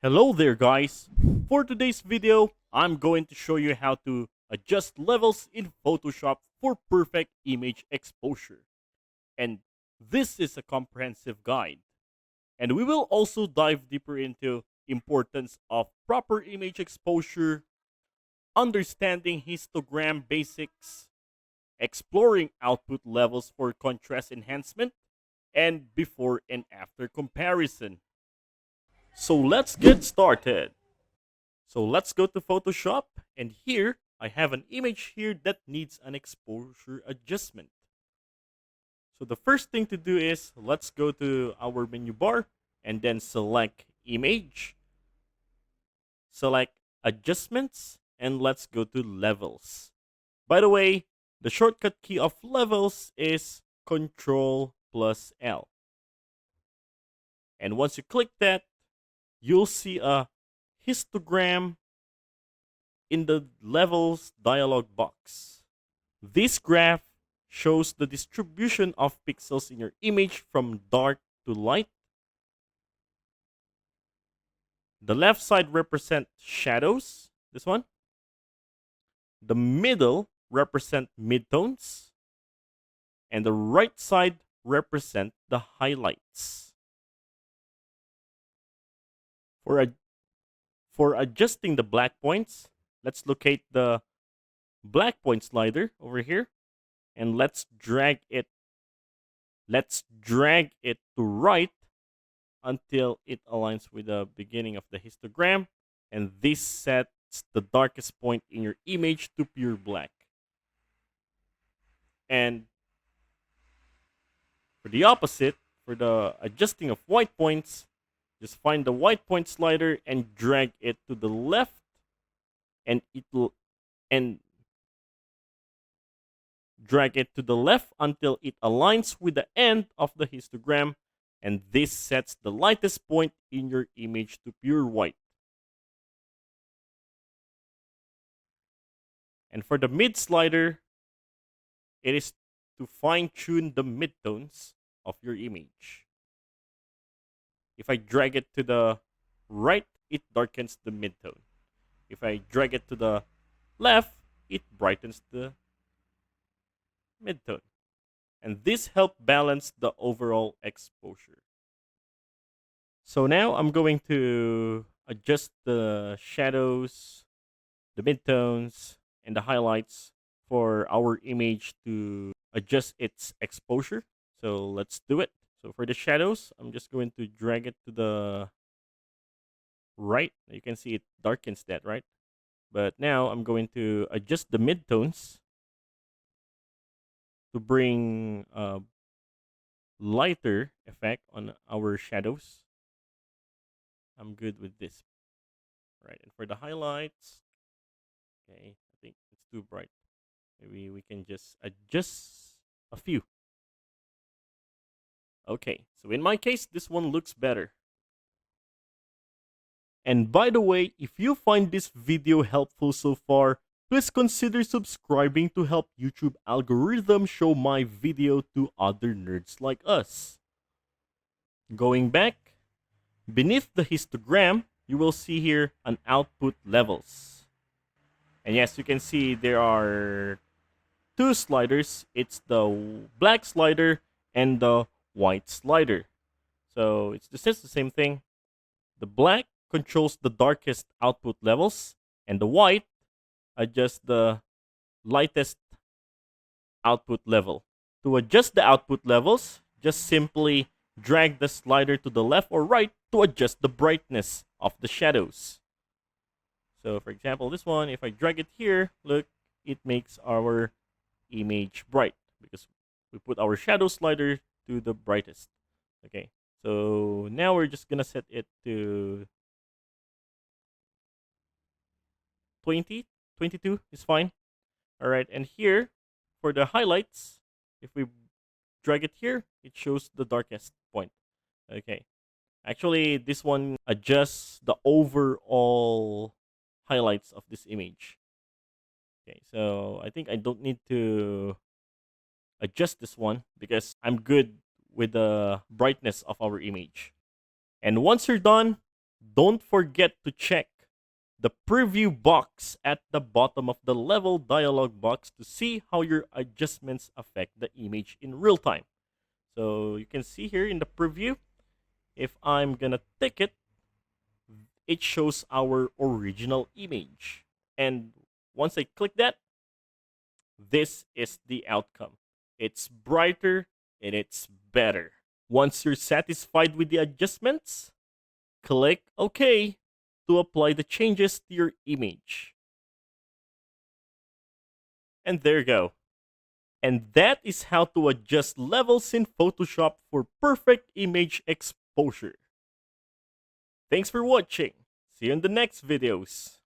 Hello there guys! For today's video, I'm going to show you how to adjust levels in Photoshop for perfect image exposure. And this is a comprehensive guide. And we will also dive deeper into importance of proper image exposure, understanding histogram basics, exploring output levels for contrast enhancement, and before and after comparison. So let's get started. So let's go to Photoshop, and here I have an image here that needs an exposure adjustment. So the first thing to do is let's go to our menu bar and then select image, select adjustments, and let's go to levels. By the way, the shortcut key of levels is Control plus L. And once you click that, you'll see a histogram in the levels dialog box. This graph shows the distribution of pixels in your image from dark to light. The left side represents shadows, this one. The middle represent midtones. And the right side represent the highlights. For adjusting the black points, let's locate the black point slider over here and let's drag it to right until it aligns with the beginning of the histogram, and this sets the darkest point in your image to pure black. And for the opposite, for the adjusting of white points, just find the white point slider and drag it to the left, and drag it to the left until it aligns with the end of the histogram, and this sets the lightest point in your image to pure white. And for the mid slider, it is to fine-tune the midtones of your image. If I drag it to the right, it darkens the midtone. If I drag it to the left, it brightens the midtone. And this helps balance the overall exposure. So now I'm going to adjust the shadows, the midtones, and the highlights for our image to adjust its exposure. So let's do it. So for the shadows, I'm just going to drag it to the right. You can see it darkens that, right? But now I'm going to adjust the midtones to bring a lighter effect on our shadows. I'm good with this. Right, and for the highlights, okay, I think it's too bright. Maybe we can just adjust a few. Okay, so in my case, this one looks better. And by the way, if you find this video helpful so far, please consider subscribing to help YouTube algorithm show my video to other nerds like us. Going back, beneath the histogram, you will see here an output levels. And yes, you can see there are two sliders. It's the black slider and the white slider. So it's just the same thing. The black controls the darkest output levels, and the white adjusts the lightest output level. To adjust the output levels, just simply drag the slider to the left or right to adjust the brightness of the shadows. So for example, this one, if I drag it here, look, it makes our image bright because we put our shadow slider to the brightest. Okay, so now we're just gonna set it to 20, 22 is fine. All right, and here for the highlights, if we drag it here, it shows the darkest point. Okay, actually, this one adjusts the overall highlights of this image. Okay, so I think I don't need to adjust this one because I'm good with the brightness of our image. And once you're done, don't forget to check the preview box at the bottom of the level dialog box to see how your adjustments affect the image in real time. So you can see here in the preview, if I'm gonna tick it, it shows our original image. And once I click that, this is the outcome. It's brighter and it's better. Once you're satisfied with the adjustments, click OK to apply the changes to your image. And there you go. And that is how to adjust levels in Photoshop for perfect image exposure. Thanks for watching. See you in the next videos.